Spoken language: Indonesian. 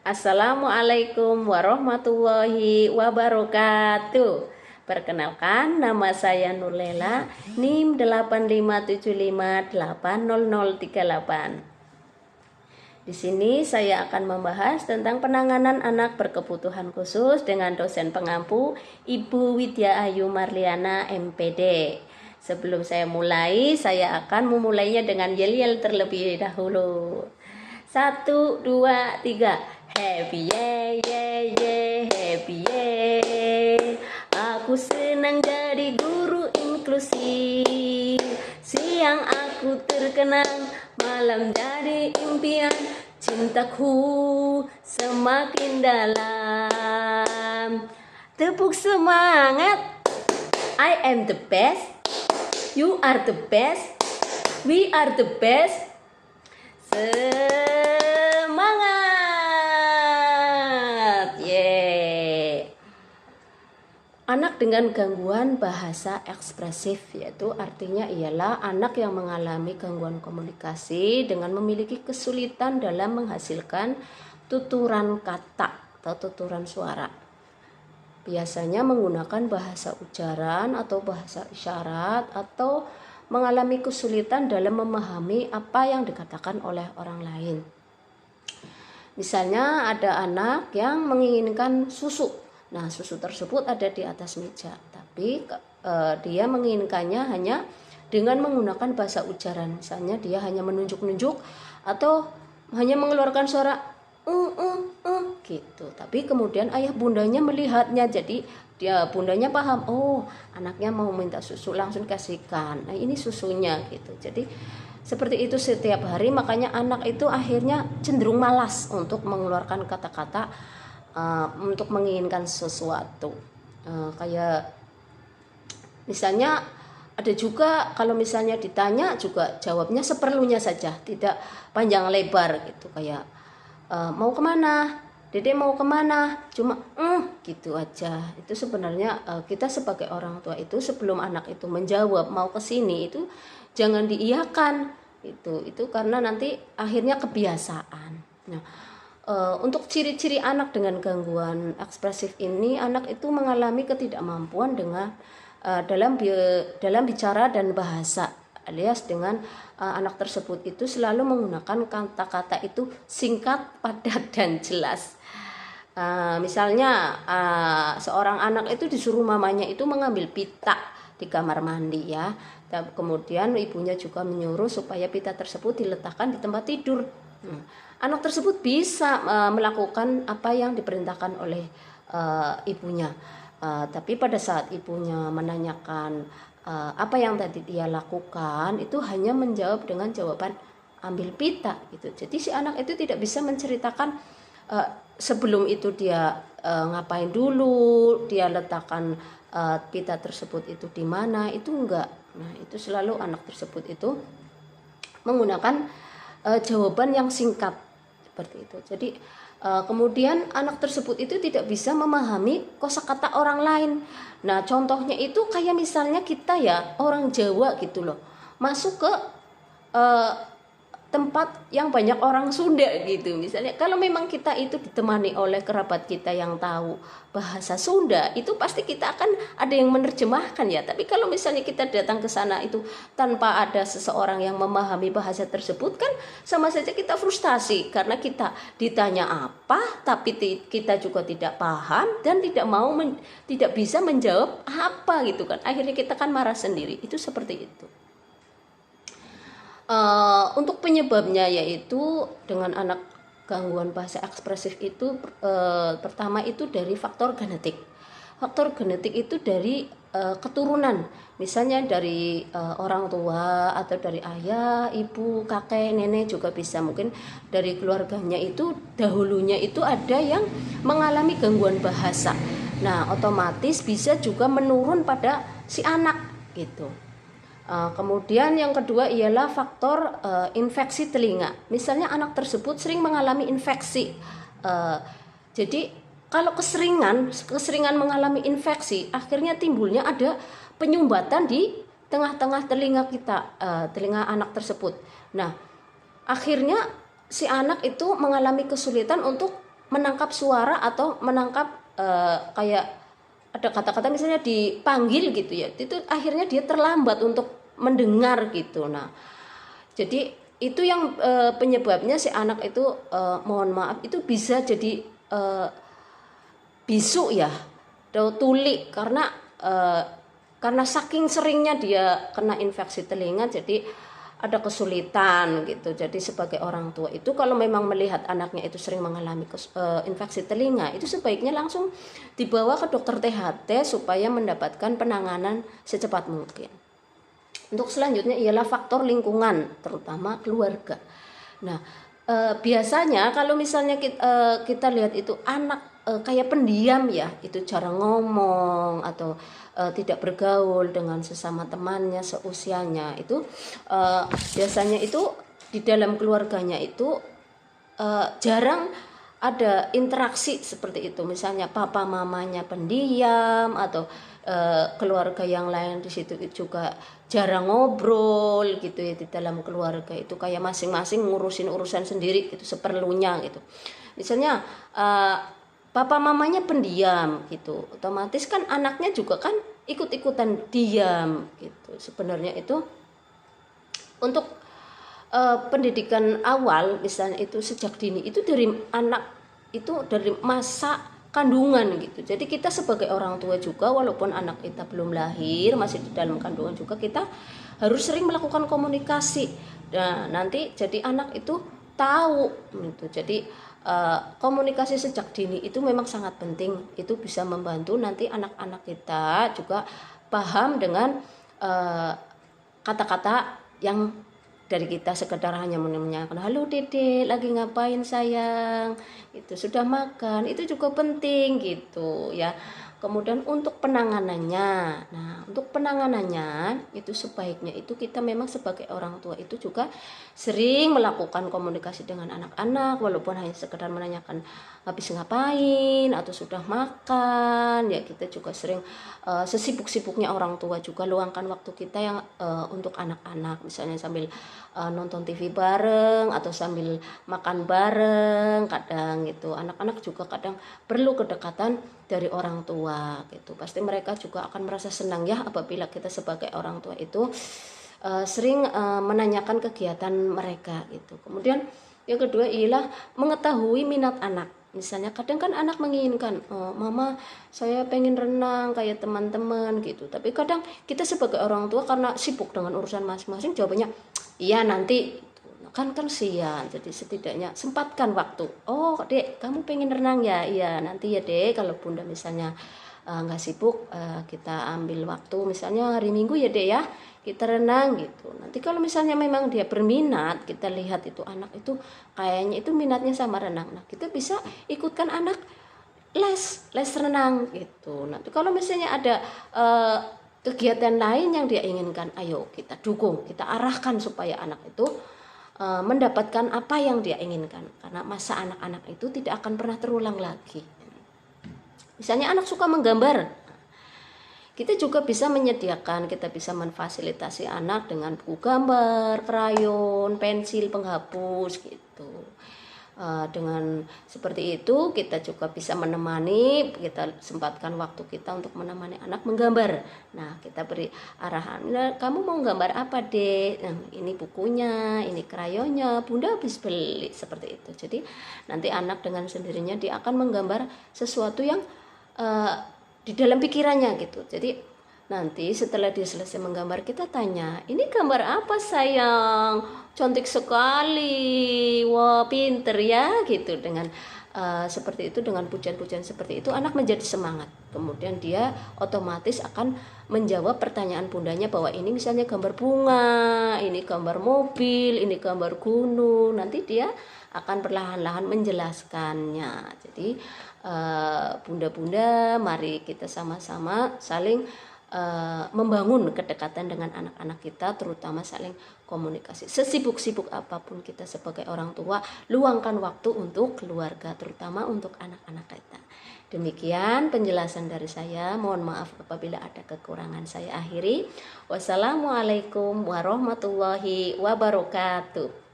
Assalamualaikum warahmatullahi wabarakatuh. Perkenalkan, nama saya Nurlela, NIM 8575800038. Di sini saya akan membahas tentang penanganan anak berkebutuhan khusus dengan dosen pengampu Ibu Widya Ayu Marliana MPD. Sebelum saya mulai, saya akan memulainya dengan yel-yel terlebih dahulu. 1, 2, 3. Happy ye ye ye, happy ye. Aku senang jadi guru inklusi. Siang aku terkenang, malam jadi impian. Cintaku semakin dalam. Tepuk semangat. I am the best. You are the best. We are the best. Semangat. Yeay. Anak dengan gangguan bahasa ekspresif, yaitu artinya ialah anak yang mengalami gangguan komunikasi dengan memiliki kesulitan dalam menghasilkan tuturan kata atau tuturan suara. Biasanya menggunakan bahasa ujaran atau bahasa isyarat, atau mengalami kesulitan dalam memahami apa yang dikatakan oleh orang lain. Misalnya ada anak yang menginginkan susu. Nah, susu tersebut ada di atas meja, tapi dia menginginkannya hanya dengan menggunakan bahasa ujaran. Misalnya dia hanya menunjuk-nunjuk atau hanya mengeluarkan suara gitu. Tapi kemudian ayah bundanya melihatnya, jadi bundanya paham, oh anaknya mau minta susu, langsung kasihkan. Nah, ini susunya gitu. Jadi seperti itu setiap hari, makanya anak itu akhirnya cenderung malas untuk mengeluarkan kata-kata untuk menginginkan sesuatu. Kayak misalnya ada juga kalau misalnya ditanya juga jawabnya seperlunya saja, tidak panjang lebar gitu. Kayak mau kemana? Dede mau kemana? Cuma gitu aja. Itu sebenarnya kita sebagai orang tua itu sebelum anak itu menjawab mau ke sini itu jangan diiyakan. Itu karena nanti akhirnya kebiasaan. Nah, untuk ciri-ciri anak dengan gangguan ekspresif ini, anak itu mengalami ketidakmampuan dengan dalam bicara dan bahasa, alias dengan anak tersebut itu selalu menggunakan kata-kata itu singkat, padat, dan jelas. Misalnya seorang anak itu disuruh mamanya itu mengambil pita di kamar mandi ya. Dan kemudian ibunya juga menyuruh supaya pita tersebut diletakkan di tempat tidur. Anak tersebut bisa melakukan apa yang diperintahkan oleh ibunya. Tapi pada saat ibunya menanyakan apa yang tadi dia lakukan, itu hanya menjawab dengan jawaban ambil pita gitu. Jadi si anak itu tidak bisa menceritakan sebelum itu dia ngapain dulu, dia letakkan pita tersebut itu di mana, itu enggak. Nah, itu selalu anak tersebut itu menggunakan jawaban yang singkat seperti itu. Jadi kemudian anak tersebut itu tidak bisa memahami kosakata orang lain. Nah, contohnya itu kayak misalnya kita ya orang Jawa gitu loh, masuk ke tempat yang banyak orang Sunda gitu. Misalnya kalau memang kita itu ditemani oleh kerabat kita yang tahu bahasa Sunda, itu pasti kita akan ada yang menerjemahkan ya. Tapi kalau misalnya kita datang ke sana itu tanpa ada seseorang yang memahami bahasa tersebut, kan sama saja kita frustasi karena kita ditanya apa tapi kita juga tidak paham dan tidak bisa menjawab apa gitu kan. Akhirnya kita kan marah sendiri. Itu seperti itu. Untuk penyebabnya yaitu dengan anak gangguan bahasa ekspresif itu pertama itu dari faktor genetik. Faktor genetik itu dari keturunan, misalnya dari orang tua atau dari ayah, ibu, kakek, nenek juga bisa. Mungkin dari keluarganya itu dahulunya itu ada yang mengalami gangguan bahasa. Nah, otomatis bisa juga menurun pada si anak gitu. Kemudian yang kedua ialah faktor infeksi telinga. Misalnya anak tersebut sering mengalami infeksi. Jadi kalau keseringan mengalami infeksi, akhirnya timbulnya ada penyumbatan di tengah-tengah telinga kita, telinga anak tersebut. Nah, akhirnya si anak itu mengalami kesulitan untuk menangkap suara atau menangkap kayak ada kata-kata misalnya dipanggil gitu ya, itu akhirnya dia terlambat untuk mendengar gitu. Nah, jadi itu yang penyebabnya si anak itu mohon maaf itu bisa jadi bisu ya, atau tuli karena saking seringnya dia kena infeksi telinga, jadi ada kesulitan gitu. Jadi sebagai orang tua itu kalau memang melihat anaknya itu sering mengalami infeksi telinga, itu sebaiknya langsung dibawa ke dokter THT supaya mendapatkan penanganan secepat mungkin. Untuk selanjutnya ialah faktor lingkungan, terutama keluarga. Nah, biasanya kalau misalnya kita lihat itu anak kayak pendiam ya, itu cara ngomong atau tidak bergaul dengan sesama temannya seusianya, itu biasanya itu di dalam keluarganya itu jarang ada interaksi seperti itu. Misalnya papa mamanya pendiam atau keluarga yang lain di situ juga jarang ngobrol gitu ya. Di dalam keluarga itu kayak masing-masing ngurusin urusan sendiri gitu, seperlunya gitu. Misalnya papa mamanya pendiam gitu, otomatis kan anaknya juga kan ikut-ikutan diam gitu. Sebenarnya itu untuk pendidikan awal misalnya itu sejak dini itu dari anak itu dari masa kandungan gitu. Jadi kita sebagai orang tua juga walaupun anak kita belum lahir, masih di dalam kandungan juga, kita harus sering melakukan komunikasi. Nah, nanti jadi anak itu tahu gitu. Jadi komunikasi sejak dini itu memang sangat penting. Itu bisa membantu nanti anak-anak kita juga paham dengan kata-kata yang dari kita sekedar hanya menanyakan, halo Dede, lagi ngapain sayang, itu sudah makan, itu juga penting gitu ya. Kemudian untuk penanganannya, nah untuk penanganannya itu sebaiknya itu kita memang sebagai orang tua itu juga sering melakukan komunikasi dengan anak-anak, walaupun hanya sekedar menanyakan habis ngapain atau sudah makan ya. Kita juga sering sesibuk-sibuknya orang tua juga luangkan waktu kita yang untuk anak-anak, misalnya sambil nonton TV bareng atau sambil makan bareng. Kadang gitu anak-anak juga kadang perlu kedekatan dari orang tua gitu. Pasti mereka juga akan merasa senang ya apabila kita sebagai orang tua itu sering menanyakan kegiatan mereka gitu. Kemudian yang kedua ialah mengetahui minat anak. Misalnya kadang kan anak menginginkan, mama saya pengen renang kayak teman-teman gitu. Tapi kadang kita sebagai orang tua karena sibuk dengan urusan masing-masing, jawabannya iya nanti. Kan siang, jadi setidaknya sempatkan waktu. Oh dek, kamu pengen renang ya? Iya nanti ya dek, kalau bunda misalnya nggak sibuk, kita ambil waktu misalnya hari Minggu ya dek ya, kita renang gitu. Nanti kalau misalnya memang dia berminat, kita lihat itu anak itu kayaknya itu minatnya sama renang, nah kita bisa ikutkan anak les renang gitu. Nanti kalau misalnya ada kegiatan lain yang dia inginkan, ayo kita dukung, kita arahkan supaya anak itu mendapatkan apa yang dia inginkan, karena masa anak-anak itu tidak akan pernah terulang lagi. Misalnya anak suka menggambar, kita juga bisa menyediakan, kita bisa memfasilitasi anak dengan buku gambar, krayon, pensil, penghapus gitu. Dengan seperti itu kita juga bisa menemani, kita sempatkan waktu kita untuk menemani anak menggambar. Nah kita beri arahan, nah, kamu mau gambar apa dek? Nah, ini bukunya, ini krayonnya, bunda habis beli, seperti itu. Jadi nanti anak dengan sendirinya dia akan menggambar sesuatu yang di dalam pikirannya gitu. Jadi nanti setelah dia selesai menggambar, kita tanya, ini gambar apa sayang? Cantik sekali, wah pinter ya gitu. Dengan seperti itu, dengan pujian-pujian seperti itu, anak menjadi semangat. Kemudian dia otomatis akan menjawab pertanyaan bundanya bahwa ini misalnya gambar bunga, ini gambar mobil, ini gambar gunung. Nanti dia akan perlahan-lahan menjelaskannya. Jadi bunda-bunda, mari kita sama-sama saling membangun kedekatan dengan anak-anak kita, terutama saling komunikasi. Sesibuk-sibuk apapun kita sebagai orang tua, luangkan waktu untuk keluarga, terutama untuk anak-anak kita. Demikian penjelasan dari saya. Mohon maaf apabila ada kekurangan, saya akhiri. Wassalamualaikum warahmatullahi wabarakatuh.